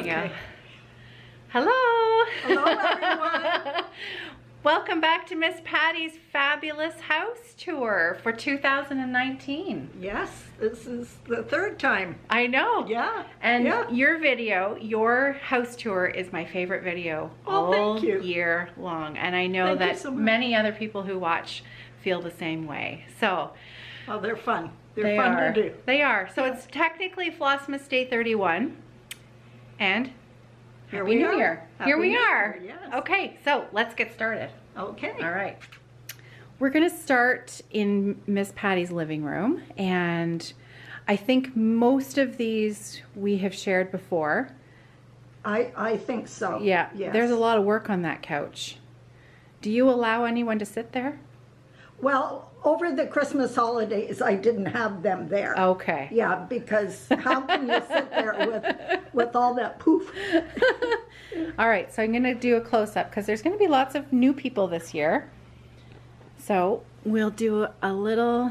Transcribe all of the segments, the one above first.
we go. Hello. Hello, everyone. Welcome back to Ms Pattie's fabulous house tour for 2019. Yes, this is the third time. I know. Yeah. And yeah. your video, your house tour, is my favorite video all year long. And I know that so many other people who watch feel the same way. So, well, they're fun. They're fun to do. They are. So it's technically Flossmas Day 31. And Here Happy we New are. Year. Happy Here we New are. Year, yes. Okay, so let's get started. Okay. All right. We're going to start in Ms Pattie's living room, and I think most of these we have shared before. I think so. Yeah. Yes. There's a lot of work on that couch. Do you allow anyone to sit there? Well, over the Christmas holidays, I didn't have them there. Okay. Yeah, because how can you sit there with all that poof? All right, so I'm going to do a close-up because there's going to be lots of new people this year. So we'll do a little...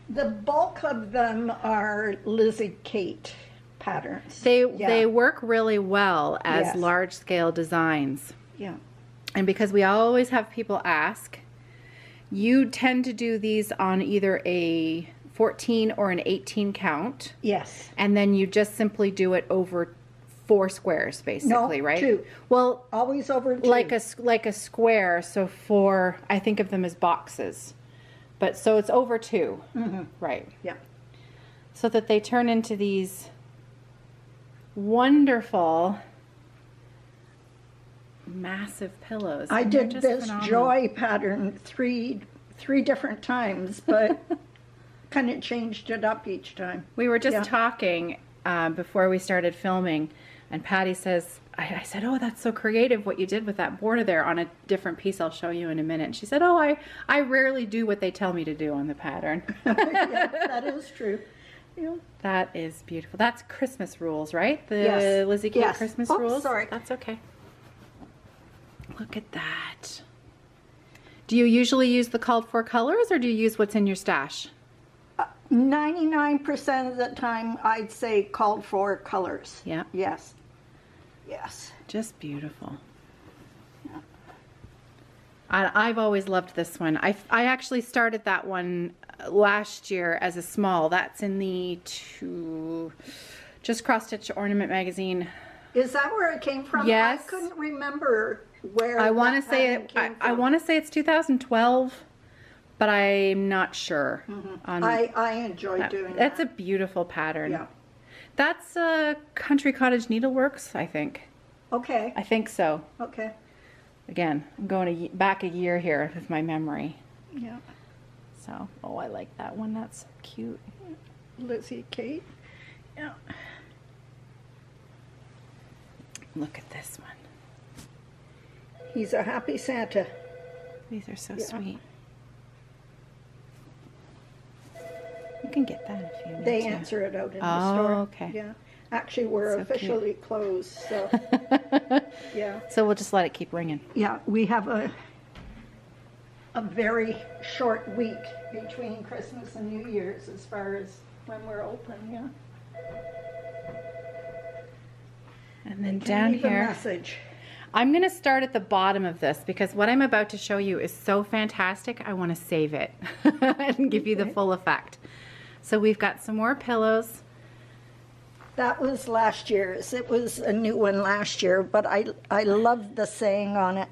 The bulk of them are Lizzie Kate patterns. They work really well as Yes. large-scale designs. Yeah. And because we always have people ask, you tend to do these on either a 14 or an 18 count. Yes. And then you just simply do it over 4 squares, basically, No, right? 2. Well, Always over 2. like a square, so 4, I think of them as boxes. But so it's over 2, right? Yeah. So that they turn into these wonderful, massive pillows. I And they're did just this phenomenal. joy pattern three different times, but kind of changed it up each time. We were just Yeah. talking before we started filming, and Pattie says, I said, oh, that's so creative what you did with that border there on a different piece I'll show you in a minute. And she said, oh, I rarely do what they tell me to do on the pattern. Yeah, that is true. Yeah. That is beautiful. That's Christmas rules, right? The Yes. Lizzie Kate Yes. Christmas Oops, rules? sorry. That's okay. Look at that. Do you usually use the called for colors, or do you use what's in your stash? 99% of the time, I'd say called for colors. Yeah. Yes. Yes. Just beautiful. I've always loved this one. I actually started that one last year as a small. That's in the Just Cross Stitch Ornament magazine. Is that where it came from? Yes. I couldn't remember where. I want to that say pattern came I from. want to say it's 2012, but I'm not sure. On I enjoy doing That's a that. beautiful pattern. Yeah. That's Country Cottage Needleworks, I think. Okay. I think so. Okay. Again, I'm going back a year here with my memory. Yeah. So, oh, I like that one. That's so cute. Lizzie Kate. Yeah. Look at this one. He's a happy Santa. These are so Yeah. sweet. You can get that if you need They to. answer it out in the Oh, store. okay. Yeah. Actually, we're So officially closed, so yeah. So we'll just let it keep ringing. Yeah, we have a very short week between Christmas and New Year's as far as when we're open, yeah. And then Can down leave a here, message. I'm going to start at the bottom of this because what I'm about to show you is so fantastic. I want to save it and give you the full effect. So we've got some more pillows. That was last year's. It was a new one last year, but I loved the saying on it.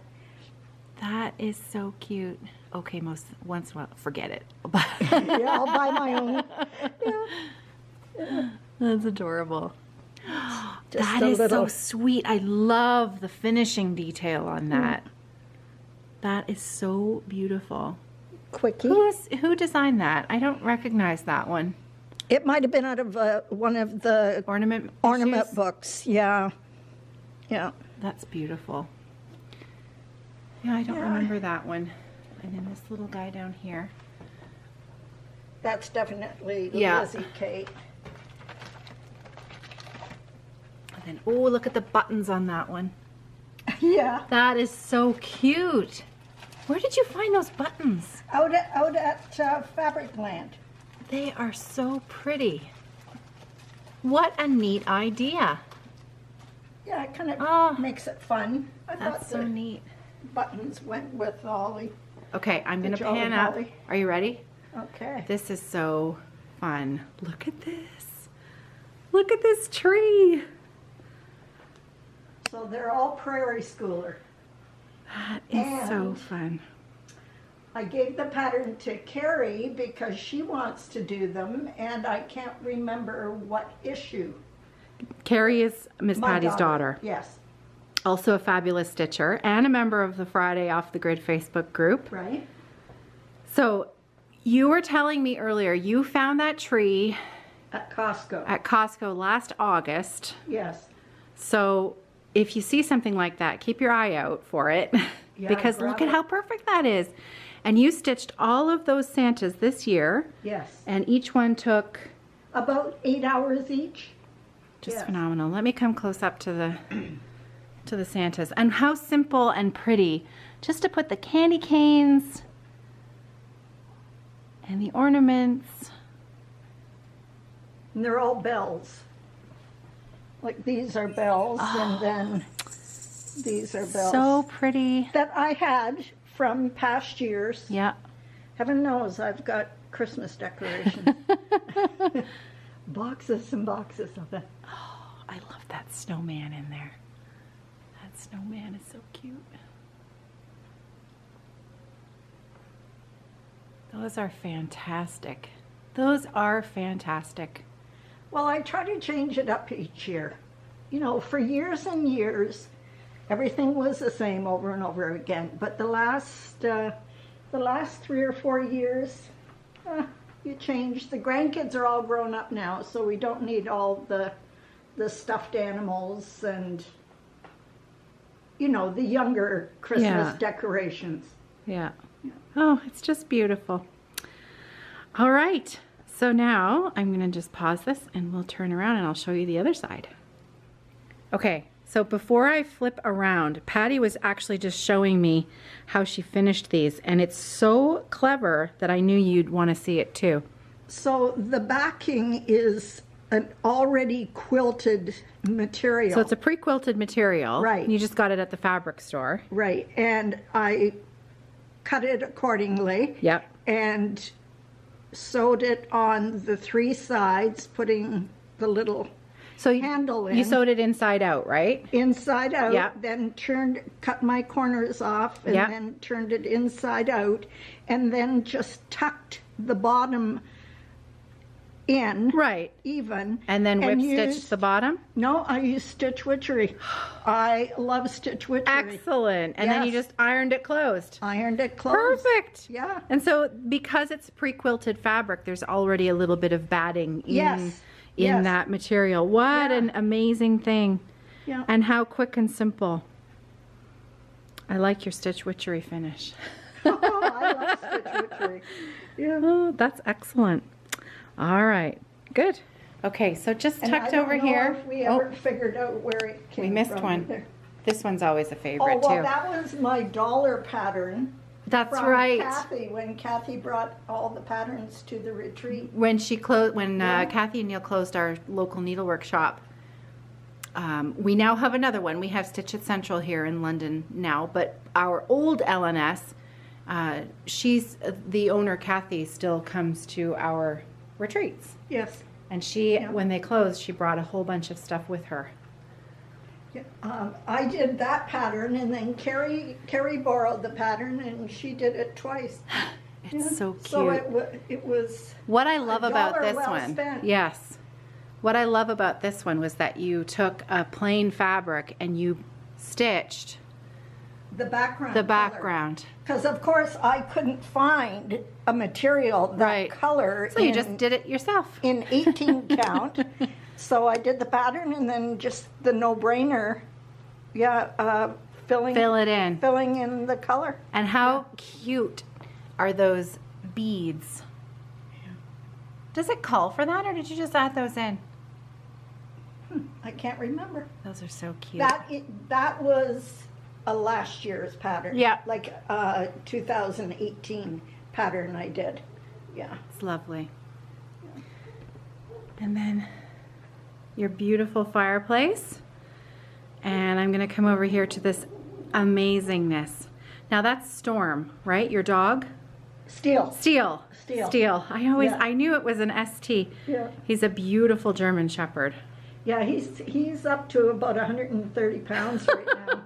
That is so cute. Okay, once in a while, forget it. Yeah, I'll buy my own. Yeah. That's adorable. Just That a is so little- sweet. I love the finishing detail on that. That is so beautiful. Quickie. Who designed that? I don't recognize that one. It might have been out of one of the Ornament issues? books. Yeah. Yeah. That's beautiful. Yeah, I don't Yeah. remember that one. And then this little guy down here. That's definitely Yeah. Lizzie Kate. And then, oh, look at the buttons on that one. Yeah. That is so cute. Where did you find those buttons? Out at Fabric Land. They are so pretty. What a neat idea. Yeah, it kind of Oh, makes it fun. I That's thought so the neat. buttons went with all the... Okay, I'm going to Jolly pan up. Holly. Are you ready? Okay. This is so fun. Look at this. Look at this tree. So they're all prairie schooler. That is so And- fun. I gave the pattern to Carrie because she wants to do them, and I can't remember what issue. Carrie is Ms My Pattie's daughter. Yes, Also a fabulous stitcher and a member of the Friday Off the Grid Facebook group. right? So you were telling me earlier you found that tree At Costco. at Costco last August. Yes. So if you see something like that, keep your eye out for it Yeah, because grab look at it. how perfect that is. And you stitched all of those Santas this year, Yes. and each one took About 8 hours each. just Yes. phenomenal. Let me come close up to the Santas. And how simple and pretty. Just to put the candy canes and the ornaments. And they're all bells. Like these are bells, and then these are bells. So pretty. That I had from past years. Yeah. Heaven knows I've got Christmas decorations. Boxes and boxes of it. Oh, I love that snowman in there. That snowman is so cute. Those are fantastic. Those are fantastic. Well, I try to change it up each year. You know, for years and years, everything was the same over and over again. But the last 3 or 4 years, you change. The grandkids are all grown up now, so we don't need all the stuffed animals and, you know, the younger Christmas Yeah. decorations. Yeah. Oh, it's just beautiful. All right. So now I'm going to just pause this and we'll turn around and I'll show you the other side. Okay. So before I flip around, Pattie was actually just showing me how she finished these, and it's so clever that I knew you'd want to see it too. So the backing is an already quilted material. So it's a pre-quilted material. Right. You just got it at the fabric store. Right, and I cut it accordingly. Yep. And sewed it on the 3 sides, putting the little So handle in. you sewed it inside out, right? Inside out, Yeah. then cut my corners off, and Yeah. then turned it inside out, and then just tucked the bottom in, Right. even. And then whip stitched used- the bottom? No, I used Stitch Witchery. I love Stitch Witchery. Excellent. And then you Yes. just ironed it closed. Ironed it closed. Perfect. Yeah. And so because it's pre-quilted fabric, there's already a little bit of batting in, Yes. in Yes. that material. What Yeah. an amazing thing. Yeah. And how quick and simple. I like your Stitch Witchery finish. Oh, I love Stitch Witchery. Yeah. Oh, that's excellent. All right, good. Okay, so just And I tucked don't over know here. if we Oh, ever figured out where it came we missed from one. either. This one's always a Oh, favorite well, too. that was my dollar pattern That's from right. Kathy, when Kathy brought all the patterns to the retreat. When she closed, when Yeah. Kathy and Neil closed our local needlework shop, we now have another one. We have Stitch It Central here in London now, but our old LNS, she's the owner. Kathy still comes to our retreats, Yes. and she, Yeah. when they closed, she brought a whole bunch of stuff with her. Yeah. I did that pattern, and then Carrie borrowed the pattern, and she did it twice. It's Yeah. so cute. So it was. What I love about dollar this well one, spent. yes. What I love about this one was that you took a plain fabric and you stitched The background. the background. Because of course I couldn't find a material that Right. color. So you just did it yourself. in 18 count. So I did the pattern, and then just the no-brainer. Yeah, filling Fill it in. filling in the color. And how cute are those beads? Does it call for that, or did you just add those in? I can't remember. Those are so cute. That was a last year's pattern. Yeah. Like 2018 pattern I did. Yeah. It's lovely. And then your beautiful fireplace. And I'm gonna come over here to this amazingness. Now that's Storm, right? Your dog? Steel. Steel. Steel. Steel. Yeah. I knew it was an ST. Yeah. He's a beautiful German Shepherd. Yeah, he's up to about 130 pounds right now.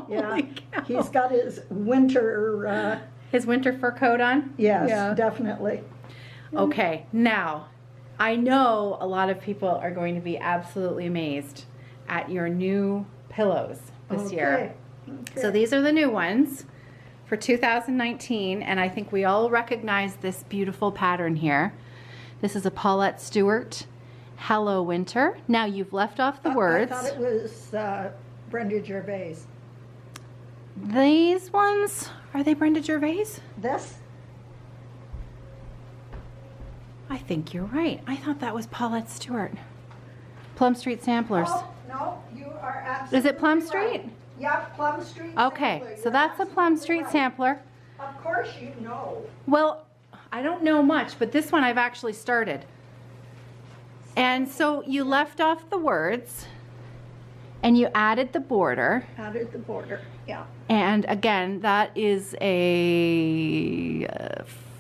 Yeah, Holy cow. he's got his winter. His winter fur coat on? Yes, Yeah. definitely. Okay, now, I know a lot of people are going to be absolutely amazed at your new pillows this year. Okay. So these are the new ones for 2019, and I think we all recognize this beautiful pattern here. This is a Paulette Stewart Hello Winter. Now you've left off the words. I thought it was Brenda Gervais. These ones, are they Brenda Gervais? This? I think you're right. I thought that was Paulette Stewart. Plum Street Samplers. Oh, no, you are absolutely Is it Plum right. Street? Yep, Plum Street. Okay, Sampler. so You're that's a Plum absolutely Street right. sampler. Of course you know. Well, I don't know much, but this one I've actually started. And so you left off the words and you added the border. Added the border, yeah. And again, that is a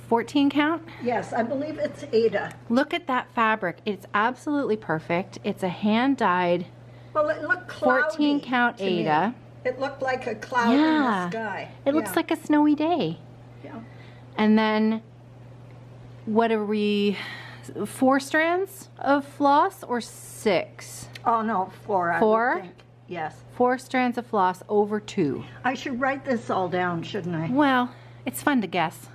14 count. Yes, I believe it's Ada. Look at that fabric. It's absolutely perfect. It's a hand-dyed Well, it looked cloudy 14 count to me. Ada. It looked like a cloud in Yeah. the sky. It looks like a snowy day. Yeah. And then, what are we, 4 strands of floss or 6? Oh, no, 4, I 4? would think. Yes. 4 strands of floss over 2. I should write this all down, shouldn't I? Well, it's fun to guess.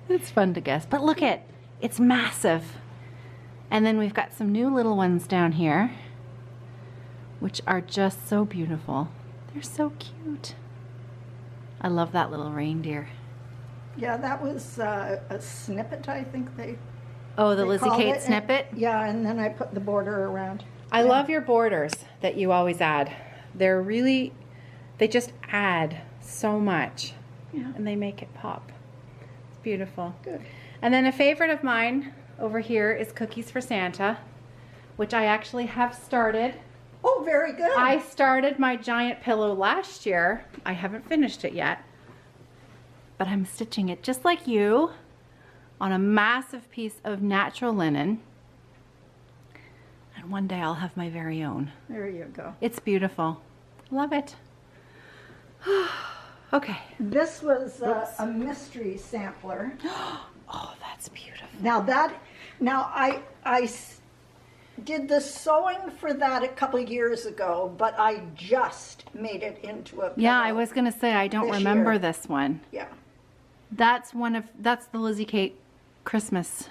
It's fun to guess. But look at, it's massive. And then we've got some new little ones down here, which are just so beautiful. They're so cute. I love that little reindeer. Yeah, that was a snippet, I think they Oh, the they Lizzie called Kate it. snippet? Yeah, and then I put the border around. I love your borders that you always add. They're really, they just add so much. Yeah. And they make it pop. It's beautiful. Good. And then a favorite of mine over here is Cookies for Santa, which I actually have started. Oh, very good. I started my giant pillow last year. I haven't finished it yet, but I'm stitching it just like you on a massive piece of natural linen. And one day I'll have my very own. There you go. It's beautiful. Love it. Okay. This was Oops. a mystery sampler. Oh, that's beautiful. Now I did the sewing for that a couple years ago, but I just made it into a pillow. Yeah, I was gonna say I don't this remember year. this one. Yeah. That's the Lizzie Kate Christmas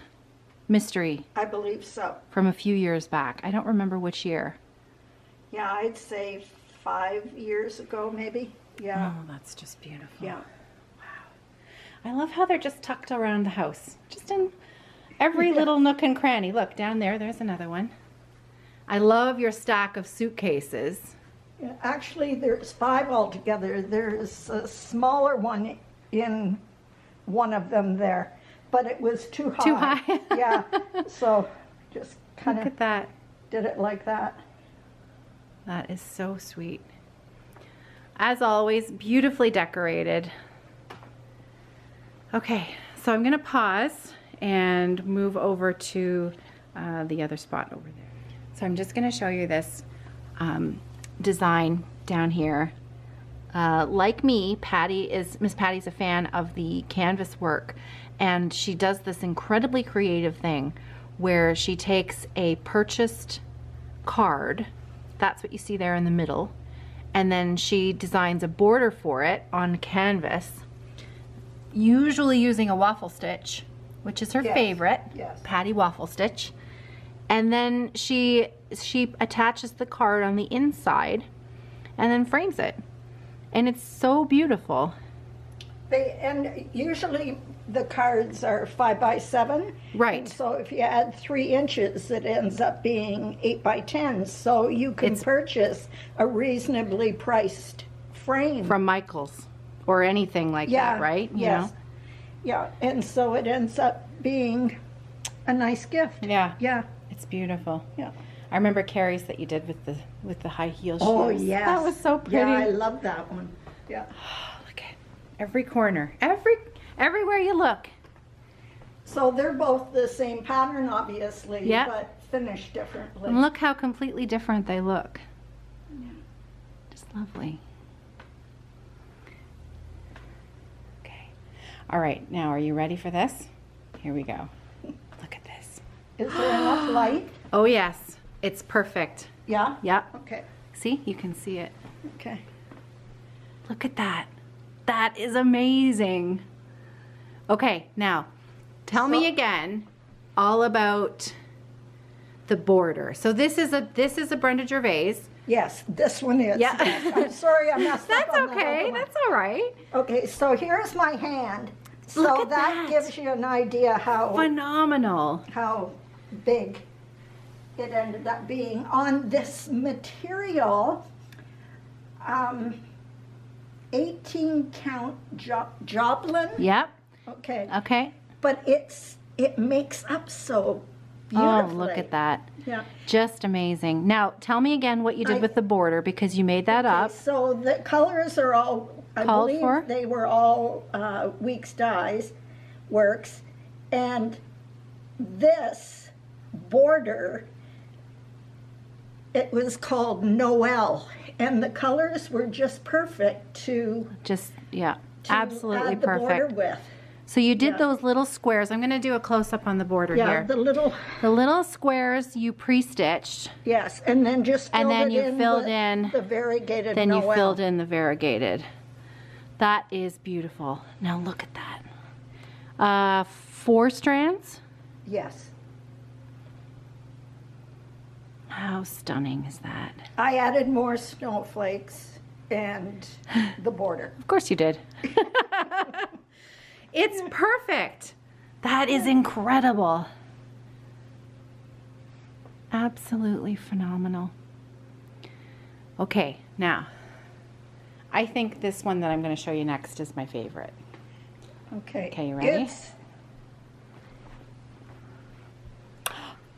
mystery I believe so. from a few years back. I don't remember which year. Yeah, I'd say 5 years ago, maybe. Yeah. Oh, that's just beautiful. Yeah. I love how they're just tucked around the house. Just in every little nook and cranny. Look, down there, there's another one. I love your stack of suitcases. Yeah, actually, there's 5 altogether. There's a smaller one in one of them there, but it was too high. Too high? Yeah, so just kind Look of at that. did it like that. That is so sweet. As always, beautifully decorated. Okay, so I'm gonna pause and move over to the other spot over there. So I'm just gonna show you this design down here. Like me, Ms Pattie's a fan of the canvas work, and she does this incredibly creative thing where she takes a purchased card, that's what you see there in the middle, and then she designs a border for it on canvas, usually using a waffle stitch, which is her Yes, favorite, yes. Pattie waffle stitch. And then she attaches the card on the inside and then frames it. And it's so beautiful. And usually the cards are 5 by 7. Right. And so if you add 3 inches, it ends up being 8 by 10. So you can purchase a reasonably priced frame. From Michael's or anything like that, right? You Yes. know? Yeah. And so it ends up being a nice gift. Yeah. Yeah. It's beautiful. Yeah. I remember Carrie's that you did with the high heel shoes. Oh, yes. That was so pretty. Yeah, I love that one. Yeah. Look at every corner, everywhere you look. So they're both the same pattern, obviously, Yeah. but finished differently. And look how completely different they look. Just lovely. Okay. All right, now are you ready for this? Here we go. Look at this. Is there enough light? Oh yes, it's perfect. Yeah? Yep. Okay. See, you can see it. Okay. Look at that. That is amazing. Okay, now tell me again all about the border. So this is a Brenda Gervais. Yes, this one is. Yeah. Yes. I'm sorry I messed That's up on okay. that other one. That's all right. Okay, so here's my hand. So Look at that that. gives you an idea Phenomenal. how big it ended up being on this material. 18 count Joplin. Yep. Okay, Okay. but it makes up so Oh, beautifully. look at that. Yeah. Just amazing. Now, tell me again what you did with the border because you made that up. So the colors are all, I Called believe for? they were all Weeks Dyes works. And this border, it was called Noel. And the colors were just perfect to Just, yeah, absolutely add the border perfect. with. So you did Yeah. those little squares. I'm going to do a close-up on the border Yeah, here. the little, The little squares you pre-stitched, yes, and then just And filled then it you in filled with in- the variegated then you Noel. filled in the variegated. That is beautiful. Now look at that. 4 strands. Yes. How stunning is that? I added more snowflakes and the border. Of course you did. It's perfect. That is incredible. Absolutely phenomenal. Okay, now, I think this one that I'm going to show you next is my favorite. Okay. Okay, you ready? It's,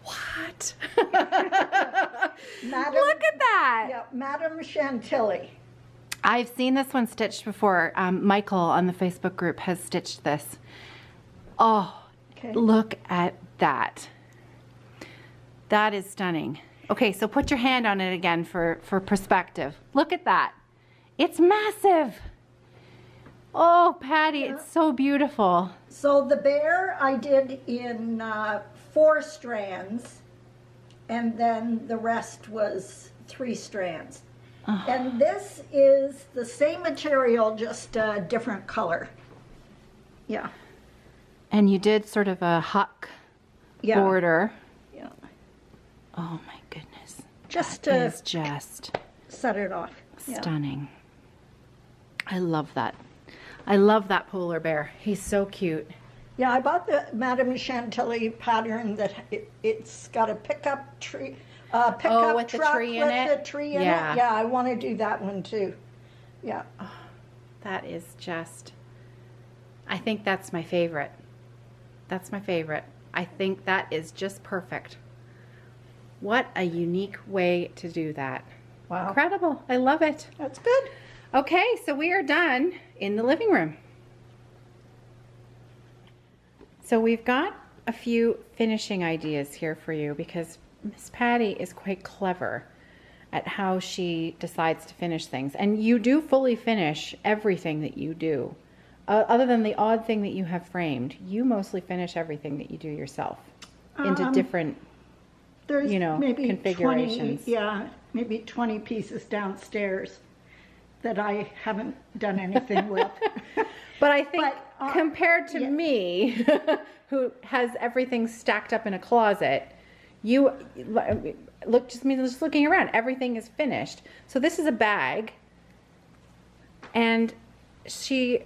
What? Madame, Look at that. yeah, Madame Chantilly. I've seen this one stitched before. Michael on the Facebook group has stitched this. Oh, Okay. look at that. That is stunning. Okay, so put your hand on it again for perspective. Look at that. It's massive. Oh, Pattie, it's so beautiful. So the bear I did in 4 strands, and then the rest was 3 strands. Oh. And this is the same material, just a different color. Yeah. And you did sort of a huck Yeah. border. Yeah. Oh my goodness. Just That to is just set it off. Yeah. stunning. I love that. I love that polar bear. He's so cute. Yeah, I bought the Madame Chantilly pattern that it's got a pickup tree, pickup with the truck tree in with it? the tree in Yeah. it. Yeah, I want to do that one too. Yeah. That is just, I think that's my favorite. That's my favorite. I think that is just perfect. What a unique way to do that. Wow. Incredible. I love it. That's good. Okay, so we are done in the living room. So we've got a few finishing ideas here for you because Ms Pattie is quite clever at how she decides to finish things. And you do fully finish everything that you do. Other than the odd thing that you have framed, you mostly finish everything that you do yourself into different, There's you know, maybe configurations. 20, yeah, maybe 20 pieces downstairs that I haven't done anything with. But I think But, compared to yeah. me, who has everything stacked up in a closet, you look, just looking around, everything is finished. So this is a bag, and she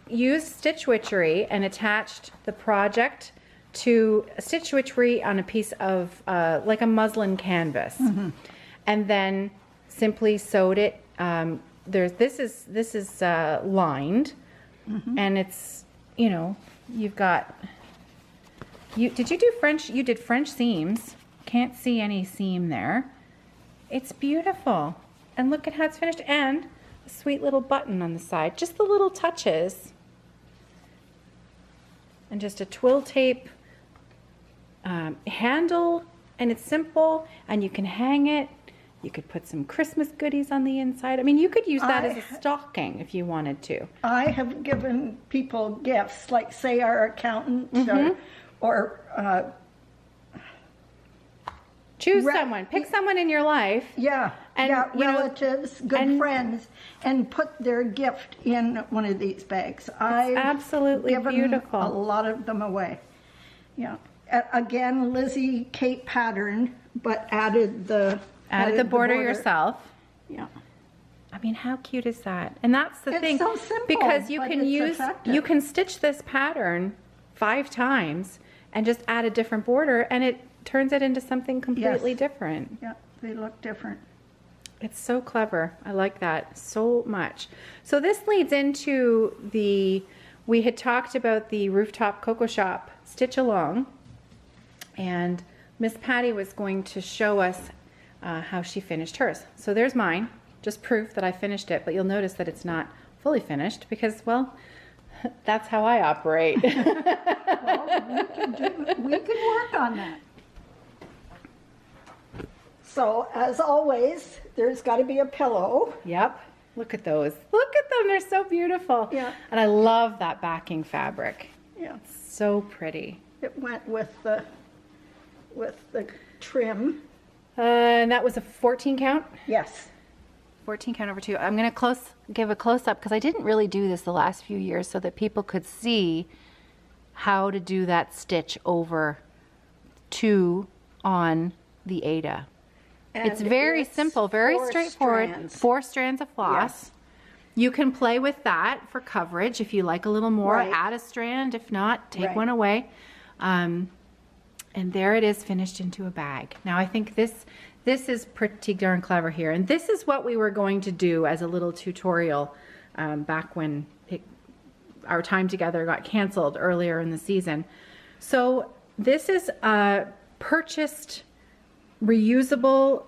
used Stitch Witchery and attached the project to Stitch Witchery on a piece of like a muslin canvas, and then simply sewed it. This is lined, and it's, you know, you've got, did you do French? You did French seams. Can't see any seam there. It's beautiful. And look at how it's finished. And a sweet little button on the side. Just the little touches. And just a twill tape handle. And it's simple. And you can hang it. You could put some Christmas goodies on the inside. I mean, you could use that as a stocking if you wanted to. I have given people gifts, like say our accountant or choose someone. Pick someone in your life. Yeah, and, relatives, good friends, and put their gift in one of these bags. I've absolutely given beautiful. a lot of them away. Yeah. Again, Lizzie Kate pattern, but added the border yourself. Yeah. I mean, how cute is that? And that's the thing. It's so simple, because you but can it's effective. you can stitch this pattern 5 times and just add a different border, and it turns it into something completely different. Yeah, they look different. It's so clever. I like that so much. So this leads into we had talked about the Rooftop Cocoa Shop stitch along, and Ms Pattie was going to show us how she finished hers. So there's mine, just proof that I finished it, but you'll notice that it's not fully finished because, well, that's how I operate. Well, we can work on that. So, as always, there's got to be a pillow. Yep. Look at those. Look at them. They're so beautiful. Yeah. And I love that backing fabric. Yeah. It's so pretty. It went with the trim. And that was a 14 count? Yes. 14 count over 2. I'm going to give a close up because I didn't really do this the last few years so that people could see how to do that stitch over 2 on the Ada. And it's very simple, very straightforward. Strands. 4 strands of floss. Yes. You can play with that for coverage. If you like a little more, add a strand. If not, take one away. And there it is, finished into a bag. Now I think this is pretty darn clever here. And this is what we were going to do as a little tutorial back when our time together got canceled earlier in the season. So this is a purchased reusable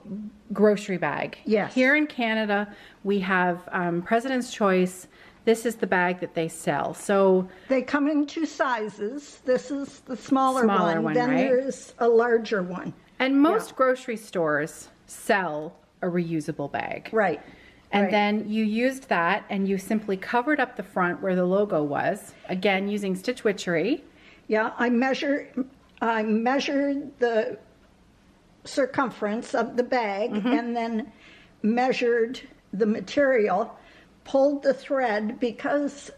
grocery bag. Yes. Here in Canada, we have President's Choice. This is the bag that they sell. So they come in 2 sizes. This is the smaller one. Then right? there's a larger one. And most grocery stores sell a reusable bag. Right. And then you used that and you simply covered up the front where the logo was, again using Stitch Witchery. Yeah, I measured the circumference of the bag and then measured the material, pulled the thread. Because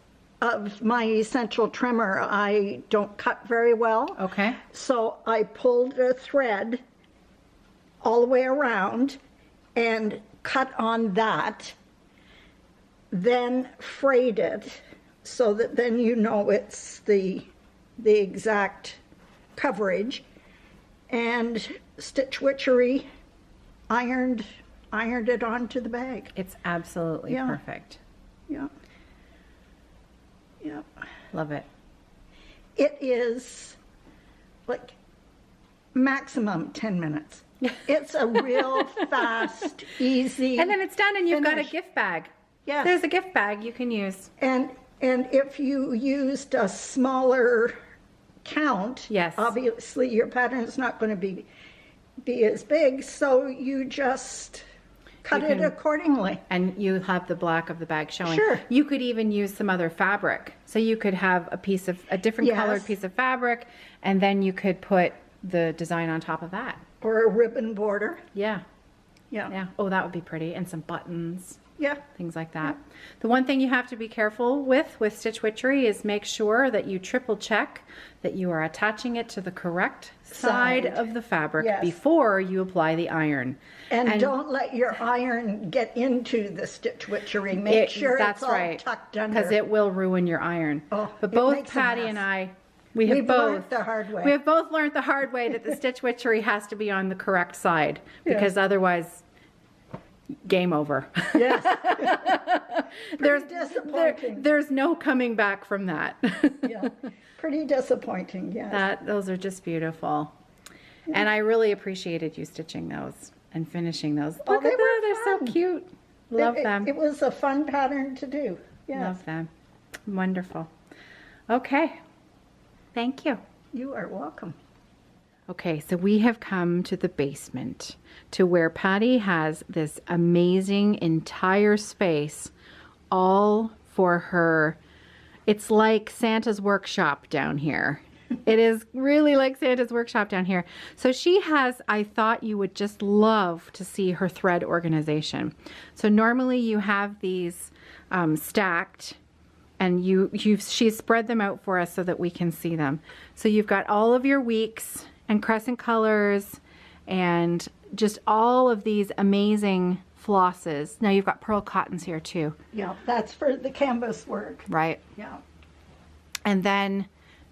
of my essential tremor, I don't cut very well. Okay. So I pulled a thread all the way around and cut on that, then frayed it so that then you know it's the exact coverage, and Stitch Witchery ironed it onto the bag. It's absolutely perfect. Yeah. Yeah. Love it. It is like maximum 10 minutes. It's a real fast, easy. And then it's done and you've got a finish. gift bag. Yes. There's a gift bag you can use. And if you used a smaller count, obviously your pattern's not going to be as big, so you just cut it accordingly. And you have the black of the bag showing. Sure. You could even use some other fabric. So you could have a different colored piece of fabric, and then you could put the design on top of that. Or a ribbon border. Yeah. Yeah. Yeah. Oh, that would be pretty. And some buttons. Yeah. Things like that. The one thing you have to be careful with Stitch Witchery is make sure that you triple check that you are attaching it to the correct side of the fabric before you apply the iron. And don't let your iron get into the Stitch Witchery. Make sure it's all tucked under. Because it will ruin your iron. Oh, but both Pattie and I, we've both learned the hard way. We have both learned the hard way that the Stitch Witchery has to be on the correct side, because otherwise, game over. Yes. Disappointing. There's no coming back from that. Yeah. Pretty disappointing, yes. Those are just beautiful. And I really appreciated you stitching those and finishing those. Oh, Look they at were that, they're fun. so cute. Love them. It was a fun pattern to do. Yes. Love them. Wonderful. Okay. Thank you. You are welcome. Okay, so we have come to the basement, to where Pattie has this amazing entire space all for her. It's like Santa's workshop down here. It is really like Santa's workshop down here. So she has, I thought you would just love to see her thread organization. So normally you have these stacked, and she's spread them out for us so that we can see them. So you've got all of your weeks and crescent colors and just all of these amazing flosses. Now you've got pearl cottons here too. Yeah, that's for the canvas work. Right. Yeah. And then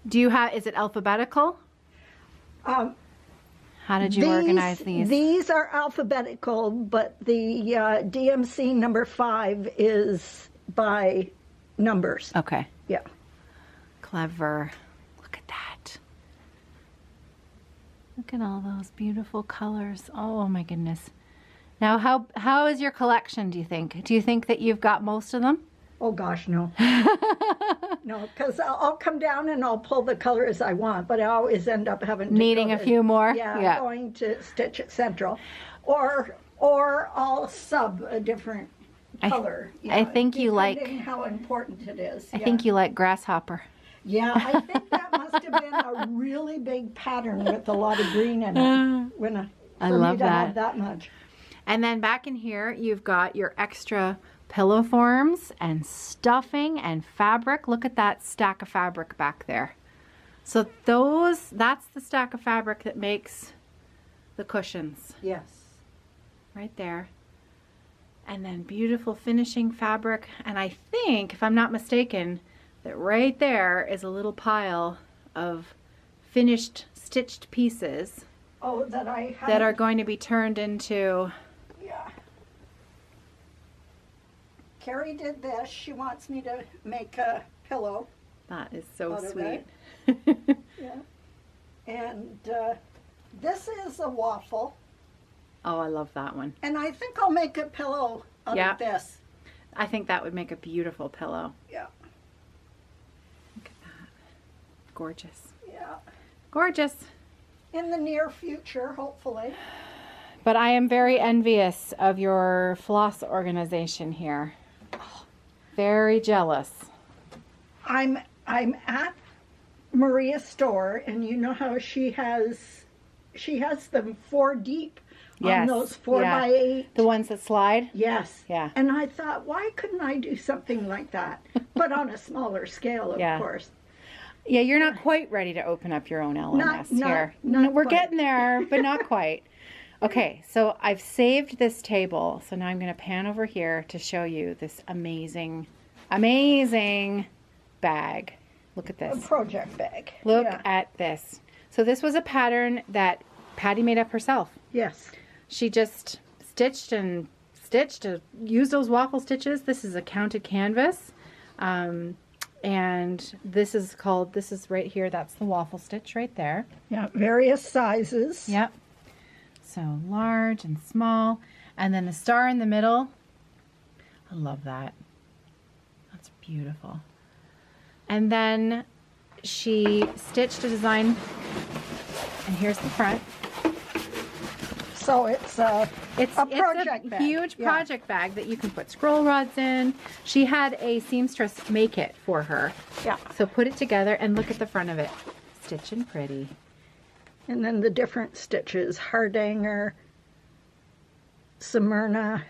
is it alphabetical? How did you organize these? These are alphabetical, but the DMC number 5 is by numbers. Okay. Yeah. Clever. Look at that. Look at all those beautiful colors. Oh my goodness. Now how is your collection, do you think? Do you think that you've got most of them? Oh gosh, no. No, because I'll come down and I'll pull the colors I want, but I always end up having to needing a few more? Yeah, going to Stitch at Central. Or I'll sub a different color. I think you like... Depending how important it is. I think you like grasshopper. Yeah, I think that must have been a really big pattern with a lot of green in it. I love that. Have that much. And then back in here, you've got your extra pillow forms and stuffing and fabric. Look at that stack of fabric back there. So that's the stack of fabric that makes the cushions. Yes. Right there. And then beautiful finishing fabric. And I think, if I'm not mistaken, that right there is a little pile of finished stitched pieces that are going to be turned into... Yeah. Carrie did this. She wants me to make a pillow. That is so sweet. Yeah. And this is a waffle. Oh, I love that one. And I think I'll make a pillow out of this. I think that would make a beautiful pillow. Yeah. Look at that. Gorgeous. Yeah. Gorgeous. In the near future, hopefully. But I am very envious of your floss organization here. Very jealous. I'm at Maria's store, and you know how she has them 4 deep on those 4x8. The ones that slide? Yes. Yeah. And I thought, why couldn't I do something like that? But on a smaller scale, of course. Yeah, you're not quite ready to open up your own LMS here. Not We're quite. getting there, but not quite. Okay, so I've saved this table. So now I'm going to pan over here to show you this amazing, amazing bag. Look at this. A project bag. Look at this. So this was a pattern that Pattie made up herself. Yes. She just stitched and stitched to use those waffle stitches. This is a counted canvas. And this is right here. That's the waffle stitch right there. Yeah, various sizes. Yep. So large and small. And then the star in the middle. I love that. That's beautiful. And then she stitched a design. And here's the front. So it's a project bag. Huge project bag that you can put scroll rods in. She had a seamstress make it for her. Yeah. So put it together and look at the front of it. Stitchin' pretty. And then the different stitches. Hardanger, Smyrna,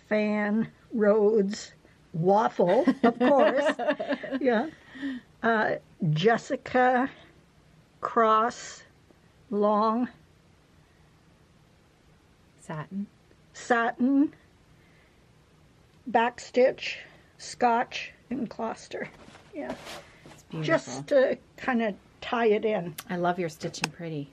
Fan, Rhodes, Waffle, of course. Yeah. Jessica, Cross, Long, Satin, Backstitch, Scotch, and Cluster. Yeah. It's beautiful. Just to kind of tie it in. I love your Stitchin' Pretty.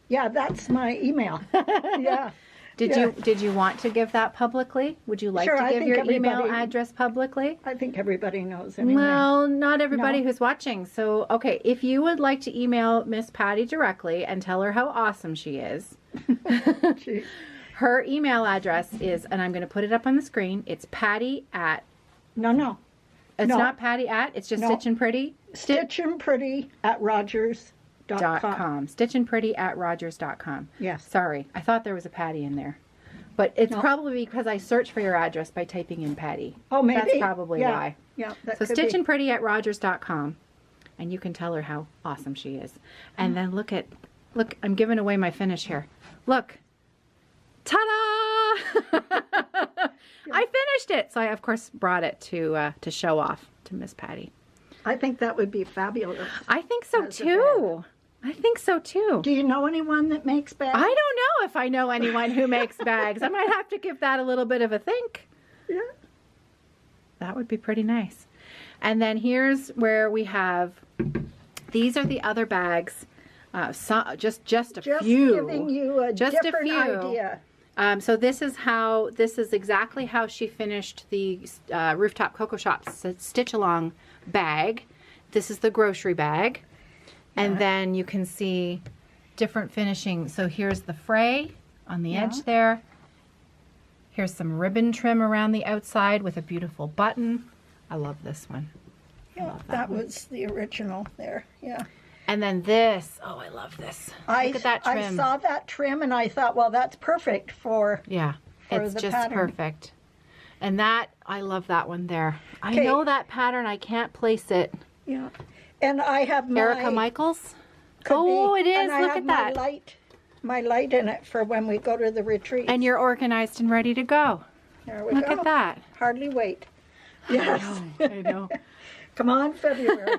Yeah, that's my email. Yeah. Did you want to give that publicly? Would you like Sure, to I give think your email everybody- address publicly? I think everybody knows anyway. Well, not everybody No. who's watching. So, okay, if you would like to email Ms Pattie directly and tell her how awesome she is, Gee. her email address is, and I'm going to put it up on the screen. It's Pattie at. No. It's No. not Pattie at. It's just No. stitchinpretty. stitchinpretty@rogers.com. stitchinpretty@rogers.com. Yes. Sorry, I thought there was a Pattie in there, but it's No. probably because I searched for your address by typing in Pattie. Oh, maybe. That's probably Yeah. why. Yeah, that So could be. stitchinpretty@rogers.com, and you can tell her how awesome she is. And then look, I'm giving away my finish here. Look, ta-da! I finished it. So I of course brought it to show off to Ms Pattie. I think that would be fabulous. I think so As a too. I think so too. Do you know anyone that makes bags? I don't know if I know anyone who makes bags. I might have to give that a little bit of a think. Yeah. That would be pretty nice. And then here's where we have, these are the other bags. Just a Just few. giving you a Just a different few. idea. So this is exactly how she finished the Rooftop Cocoa Shop Stitch Along bag. This is the grocery bag. And then you can see different finishing. So here's the fray on the edge there. Here's some ribbon trim around the outside with a beautiful button. I love this one. Yeah, that was the original there. Yeah. And then this, oh, I love this. Look at that I trim. saw that trim and I thought, well, that's perfect for. Yeah, for it's the just pattern. perfect. And that, I love that one there. I Okay. know that pattern, I can't place it. Yeah. And I have my. Erica Michaels? could Oh, be, it is, and I look have at that. My light in it for when we go to the retreat. And you're organized and ready to go. There we Look go. at that. Hardly wait. Yes. I know. Come on, February.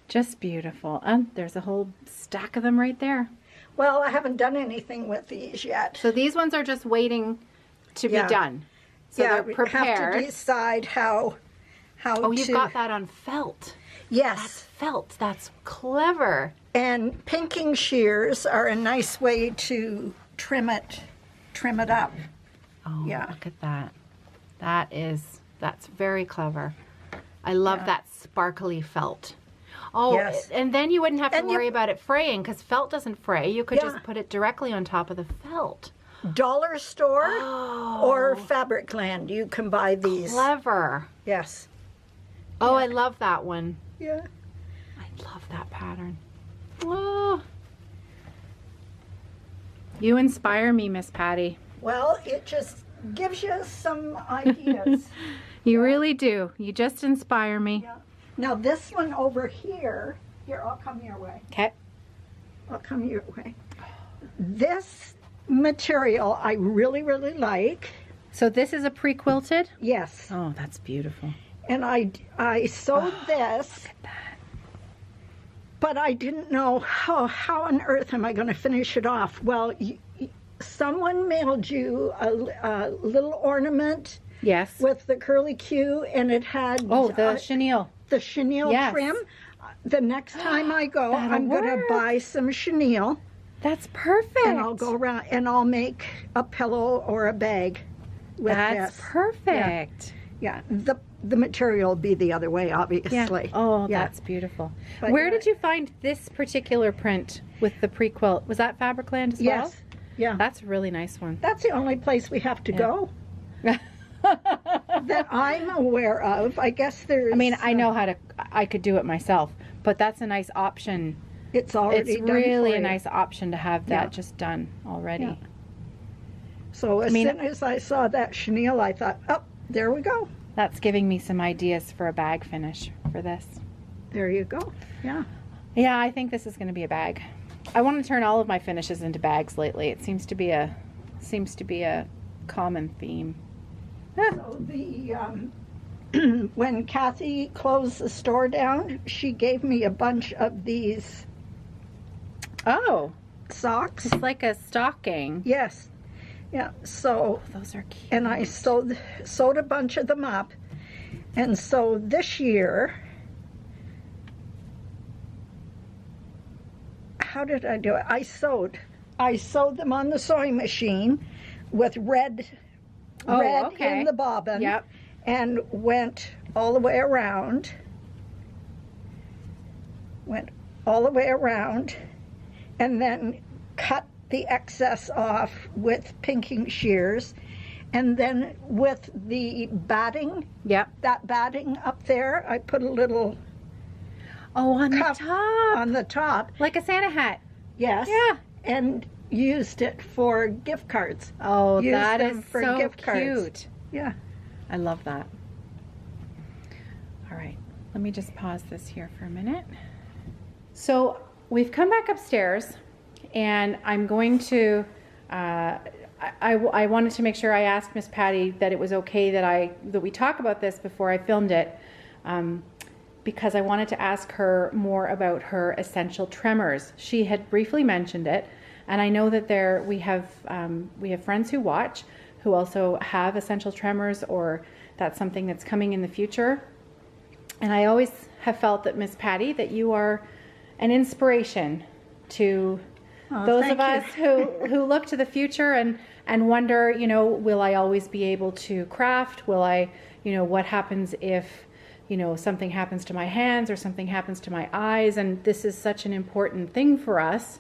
Just beautiful. And there's a whole stack of them right there. Well, I haven't done anything with these yet. So these ones are just waiting to be Yeah. done. So they're we prepared. have to decide how Oh, to. you've got that on felt. Yes. Felt. That's clever. And pinking shears are a nice way to trim it up. Oh, Yeah. look at that. That's very clever. I love that sparkly felt. Oh, Yes. and then you wouldn't have to And you- worry about it fraying because felt doesn't fray. You could Yeah. just put it directly on top of the felt. Dollar store Oh, or Fabricland, you can buy these. clever. Yes. Oh, I love that one. Yeah. I love that pattern. Oh. You inspire me, Ms Pattie. Well, it just gives you some ideas. You really do. You just inspire me. Yeah. Now this one over here, I'll come your way. Okay. I'll come your way. This material I really, really like. So this is a pre-quilted? Yes. Oh, that's beautiful. And I sewed this. But I didn't know how on earth am I going to finish it off. Well, someone mailed you a little ornament Yes. with the curly Q, and it had the chenille. the chenille Yes. trim. The next time I go, That'll I'm going to work. buy some chenille, That's perfect. and I'll go around and I'll make a pillow or a bag with That's this. perfect. Yeah, the material will be the other way, Yeah. obviously. Oh, Yeah. that's beautiful. But Where yeah. did you find this particular print with the pre-quilt? Was that Fabricland as well? Yes. Yeah. That's a really nice one. That's the only place we have to go that I'm aware of. I guess there's. I mean, I know I could do it myself, but that's a nice option. it's already It's done really for a you. nice option to have that Yeah. just done already. Yeah. So as mean- soon as I saw that chenille, I thought, oh, there we go. That's giving me some ideas for a bag finish for this. There you go. Yeah. Yeah, I think this is going to be a bag. I want to turn all of my finishes into bags lately. It seems to be a common theme. So the when Kathy closed the store down, she gave me a bunch of these Oh, socks. it's like a stocking. Yes. Yeah. So Those are cute. and I sewed a bunch of them up, and so this year. How did I do it? I sewed I sewed them on the sewing machine with red okay. in the bobbin. Yep. And went all the way around. And then cut the excess off with pinking shears. And then with the batting, Yep. that batting up there, I put a little On the cuff top. on the top. Like a Santa hat. Yes. Yeah. And used it for gift cards. Oh, Use that them is for so gift cards. cute. Yeah. I love that. All right, let me just pause this here for a minute. So we've come back upstairs, and I'm going to, I wanted to make sure I asked Ms Pattie that it was okay that we talk about this before I filmed it, because I wanted to ask her more about her essential tremors. She had briefly mentioned it, and I know that we have friends who watch who also have essential tremors, or that's something that's coming in the future. And I always have felt that, Ms Pattie, that you are an inspiration to those of us who look to the future and wonder, you know, will I always be able to craft? Will I, you know, what happens if, you know, something happens to my hands or something happens to my eyes? And this is such an important thing for us.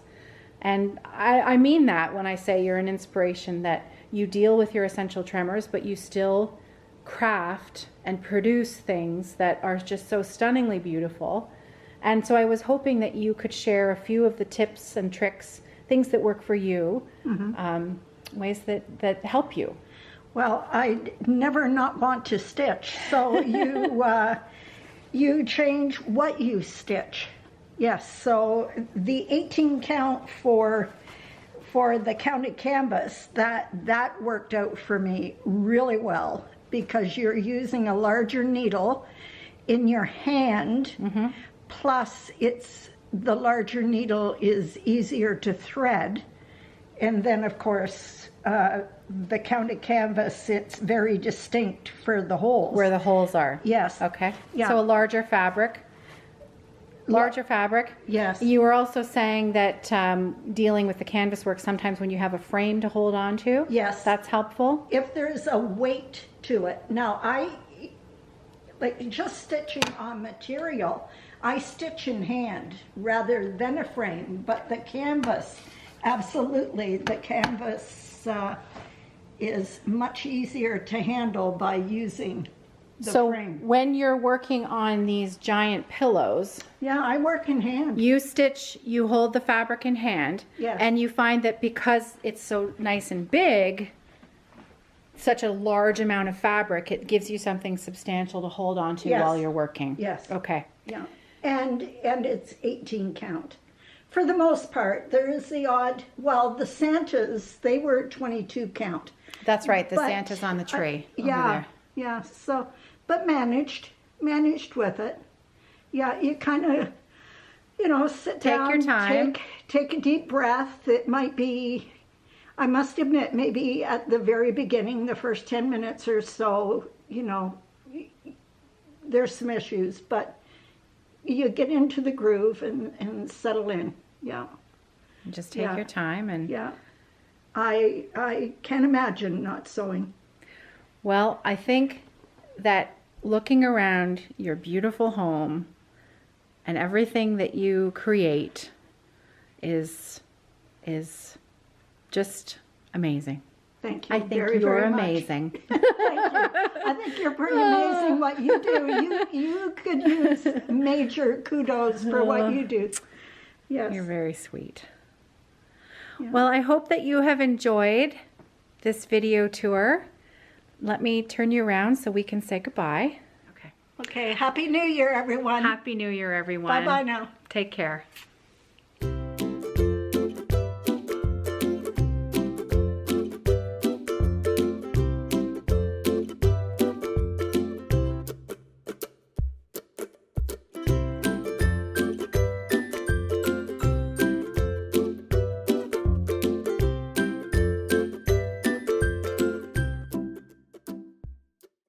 And I mean that when I say you're an inspiration, that you deal with your essential tremors, but you still craft and produce things that are just so stunningly beautiful. And so I was hoping that you could share a few of the tips and tricks, things that work for you, ways that help you. Well, I never not want to stitch, so you change what you stitch. Yes, so the 18 count for the counted canvas, that worked out for me really well, because you're using a larger needle in your hand, plus the larger needle is easier to thread. And then of course, the counted canvas, it's very distinct for the holes. Where the holes are. Yes. Okay. Yeah. So a larger fabric. Larger fabric. Yes. You were also saying that dealing with the canvas work, sometimes when you have a frame to hold on to. Yes. That's helpful. If there's a weight to it. Now, I like just stitching on material. I stitch in hand rather than a frame, but the canvas, absolutely, the canvas is much easier to handle by using the frame. So when you're working on these giant pillows, yeah, I work in hand. you hold the fabric in hand, Yes. and you find that because it's so nice and big, such a large amount of fabric, it gives you something substantial to hold on to Yes. while you're working. Yes. Okay. Yeah, and it's 18 count. For the most part, there is the odd, well, the Santas, they were 22 count. That's right, the But, Santa's on the tree over yeah, there. yeah, so, but managed with it. Yeah, you kind of, you know, sit Take down. your time. Take a deep breath. It might be, I must admit, maybe at the very beginning, the first 10 minutes or so, you know, there's some issues, but you get into the groove and settle in. Yeah. Just take Yeah. your time and Yeah. I can't imagine not sewing. well, I think that looking around your beautiful home and everything that you create is just amazing. Thank you I think very, you're very much. amazing. Thank you. I think you're pretty amazing what you do. You could use major kudos for what you do. Yes. You're very sweet. Yeah. Well, I hope that you have enjoyed this video tour. Let me turn you around so we can say goodbye. Okay. Okay. Happy New Year, everyone. Happy New Year, everyone. Bye-bye now. Take care.